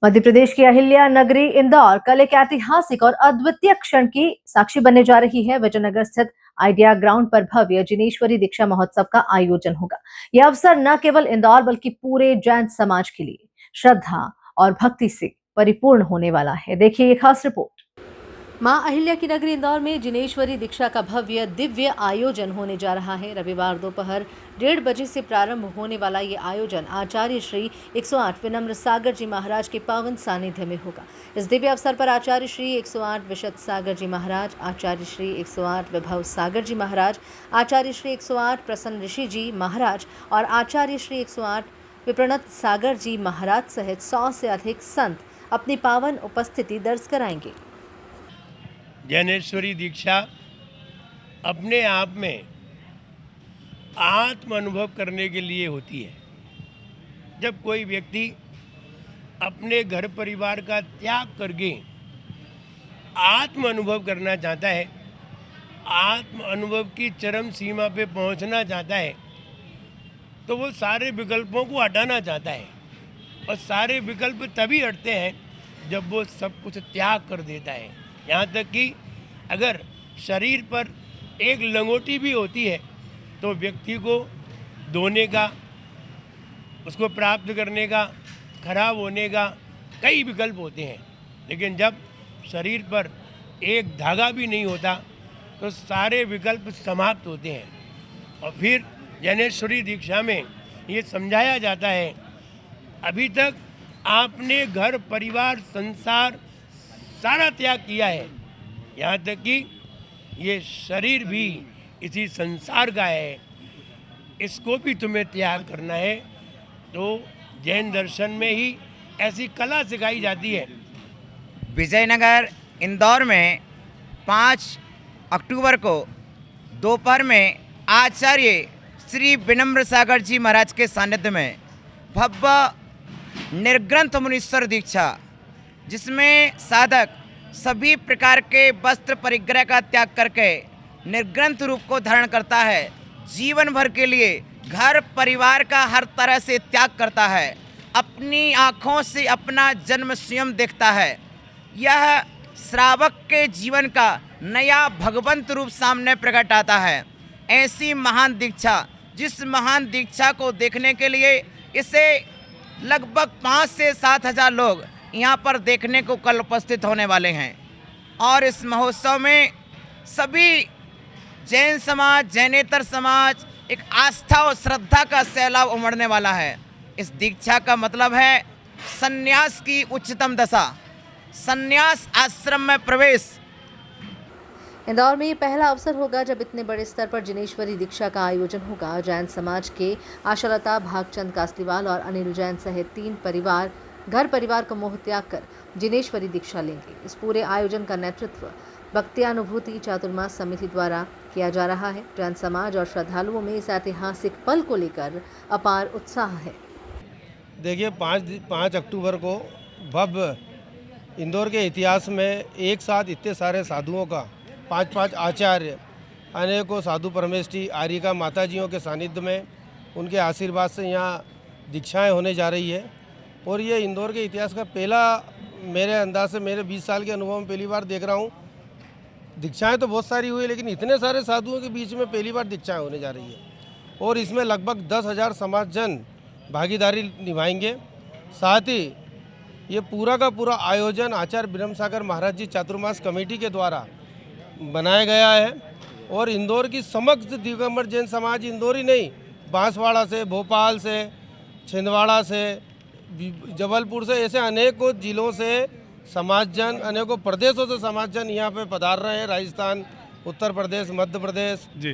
मध्य प्रदेश की अहिल्या नगरी इंदौर कल एक ऐतिहासिक और अद्वितीय क्षण की साक्षी बनने जा रही है। विजयनगर स्थित आइडिया ग्राउंड पर भव्य जिनेश्वरी दीक्षा महोत्सव का आयोजन होगा। यह अवसर न केवल इंदौर बल्कि पूरे जैन समाज के लिए श्रद्धा और भक्ति से परिपूर्ण होने वाला है। देखिए ये खास रिपोर्ट। मां अहिल्या की नगरी इंदौर में जिनेश्वरी दीक्षा का भव्य दिव्य आयोजन होने जा रहा है। रविवार दोपहर 1:30 बजे से प्रारंभ होने वाला ये आयोजन आचार्य श्री 108 विनम्र सागर जी महाराज के पावन सानिध्य में होगा। इस दिव्य अवसर पर आचार्य श्री 108 विशद सागर जी महाराज, आचार्य श्री 108 विभव सागर जी महाराज, आचार्य श्री 108 प्रसन्न ऋषि जी महाराज और आचार्य श्री 108 विप्रणत सागर जी महाराज सहित 100 से अधिक संत अपनी पावन उपस्थिति दर्ज कराएंगे। जैनेश्वरी दीक्षा अपने आप में आत्म अनुभव करने के लिए होती है। जब कोई व्यक्ति अपने घर परिवार का त्याग करके आत्म अनुभव करना चाहता है, आत्म अनुभव की चरम सीमा पे पहुंचना चाहता है, तो वो सारे विकल्पों को हटाना चाहता है। और सारे विकल्प तभी हटते हैं जब वो सब कुछ त्याग कर देता है। यहाँ तक कि अगर शरीर पर एक लंगोटी भी होती है तो व्यक्ति को धोने का, उसको प्राप्त करने का, खराब होने का कई विकल्प होते हैं। लेकिन जब शरीर पर एक धागा भी नहीं होता तो सारे विकल्प समाप्त होते हैं। और फिर जैनेश्वरी दीक्षा में ये समझाया जाता है, अभी तक आपने घर परिवार संसार सारा त्याग किया है, यहाँ तक कि ये शरीर भी इसी संसार का है, इसको भी तुम्हें त्याग करना है। तो जैन दर्शन में ही ऐसी कला सिखाई जाती है। विजयनगर इंदौर में 5 अक्टूबर को दोपहर में आचार्य श्री विनम्र सागर जी महाराज के सानिध्य में भव्य निर्ग्रंथ मुनीश्वर दीक्षा, जिसमें साधक सभी प्रकार के वस्त्र परिग्रह का त्याग करके निर्ग्रंथ रूप को धारण करता है। जीवन भर के लिए घर परिवार का हर तरह से त्याग करता है, अपनी आँखों से अपना जन्म स्वयं देखता है। यह श्रावक के जीवन का नया भगवंत रूप सामने प्रकट आता है। ऐसी महान दीक्षा, जिस महान दीक्षा को देखने के लिए इसे लगभग 5 से 7 हज़ार लोग यहाँ पर देखने को कल उपस्थित होने वाले हैं। और इस महोत्सव में सभी जैन समाज, जैनेतर समाज एक आस्था और श्रद्धा का सैलाब उमड़ने वाला है। इस दीक्षा का मतलब है संन्यास की उच्चतम दशा, संन्यास आश्रम में प्रवेश। इंदौर में ये पहला अवसर होगा जब इतने बड़े स्तर पर जिनेश्वरी दीक्षा का आयोजन होगा। जैन समाज के आशालता, भागचंद कासलीवाल और अनिल जैन सहित 3 परिवार घर परिवार को मोह त्याग कर जिनेश्वरी दीक्षा लेंगे। इस पूरे आयोजन का नेतृत्व भक्त्यानुभूति चातुर्मास समिति द्वारा किया जा रहा है। जैन समाज और श्रद्धालुओं में इस ऐतिहासिक पल को लेकर अपार उत्साह है। देखिए 5 अक्टूबर को भव्य इंदौर के इतिहास में एक साथ इतने सारे साधुओं का 5 आचार्य, अनेकों साधु परमेष्ठी आर्यिका माताजियों के सानिध्य में उनके आशीर्वाद से यहाँ दीक्षाएं होने जा रही है। और ये इंदौर के इतिहास का पहला, मेरे अंदाज से मेरे 20 साल के अनुभव में पहली बार देख रहा हूँ। दीक्षाएं तो बहुत सारी हुई, लेकिन इतने सारे साधुओं के बीच में पहली बार दीक्षाएं होने जा रही है। और इसमें लगभग 10,000 समाजजन भागीदारी निभाएंगे। साथ ही ये पूरा का पूरा आयोजन आचार्य विनम्र सागर महाराज जी चातुर्मास कमेटी के द्वारा बनाया गया है। और इंदौर की समस्त दिगंबर जैन समाज, इंदौर ही नहीं, बांसवाड़ा से, भोपाल से, छिंदवाड़ा से, जबलपुर से, ऐसे अनेकों जिलों से समाजजन, अनेकों प्रदेशों से समाजजन यहाँ पे पधार रहे हैं। राजस्थान, उत्तर प्रदेश, मध्य प्रदेश। जी,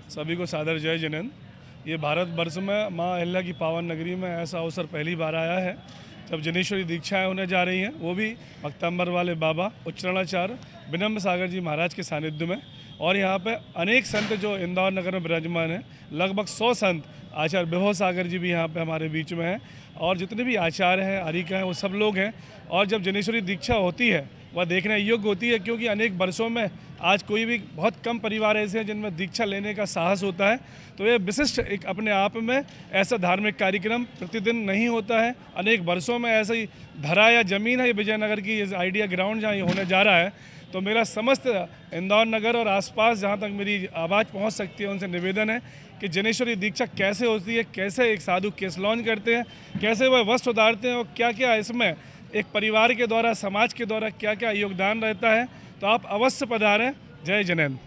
सभी को सादर जय जिनेंद्र। ये भारतवर्ष में माँ अहिल्या की पावन नगरी में ऐसा अवसर पहली बार आया है जब जिनेश्वरी दीक्षाएं होने जा रही हैं, वो भी भक्तंबर वाले बाबा उच्चरणाचार्य विनम्र सागर जी महाराज के सानिध्य में। और यहाँ पे अनेक संत जो इंदौर नगर में विराजमान हैं, लगभग 100 संत, आचार्य विभव सागर जी भी यहाँ पे हमारे बीच में हैं, और जितने भी आचार्य हैं, आर्यिका हैं, वो सब लोग हैं। और जब जिनेश्वरी दीक्षा होती है वह देखने योग्य होती है, क्योंकि अनेक वर्षों में आज कोई भी बहुत कम परिवार ऐसे हैं जिनमें दीक्षा लेने का साहस होता है। तो ये विशिष्ट एक अपने आप में ऐसा धार्मिक कार्यक्रम प्रतिदिन नहीं होता है। अनेक वर्षों में ऐसा ही धरा या ज़मीन है ये विजयनगर की, ये आइडिया ग्राउंड जहाँ ये होने जा रहा है। तो मेरा समस्त इंदौर नगर और आसपास जहाँ तक मेरी आवाज़ पहुँच सकती है उनसे निवेदन है कि जनेश्वरी दीक्षा कैसे होती है, कैसे एक साधु केस लॉन्च करते हैं, कैसे वह वस्त्र उतारते हैं और क्या क्या इसमें एक परिवार के द्वारा, समाज के द्वारा क्या क्या योगदान रहता है। तो आप अवश्य पधारें। जय जिनेंद्र।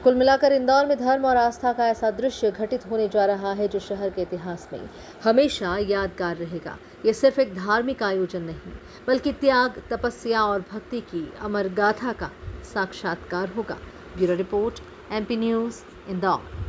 कुल मिलाकर इंदौर में धर्म और आस्था का ऐसा दृश्य घटित होने जा रहा है जो शहर के इतिहास में हमेशा यादगार रहेगा। ये सिर्फ एक धार्मिक आयोजन नहीं, बल्कि त्याग, तपस्या और भक्ति की अमर गाथा का साक्षात्कार होगा। Bureau report, MP news, Indore.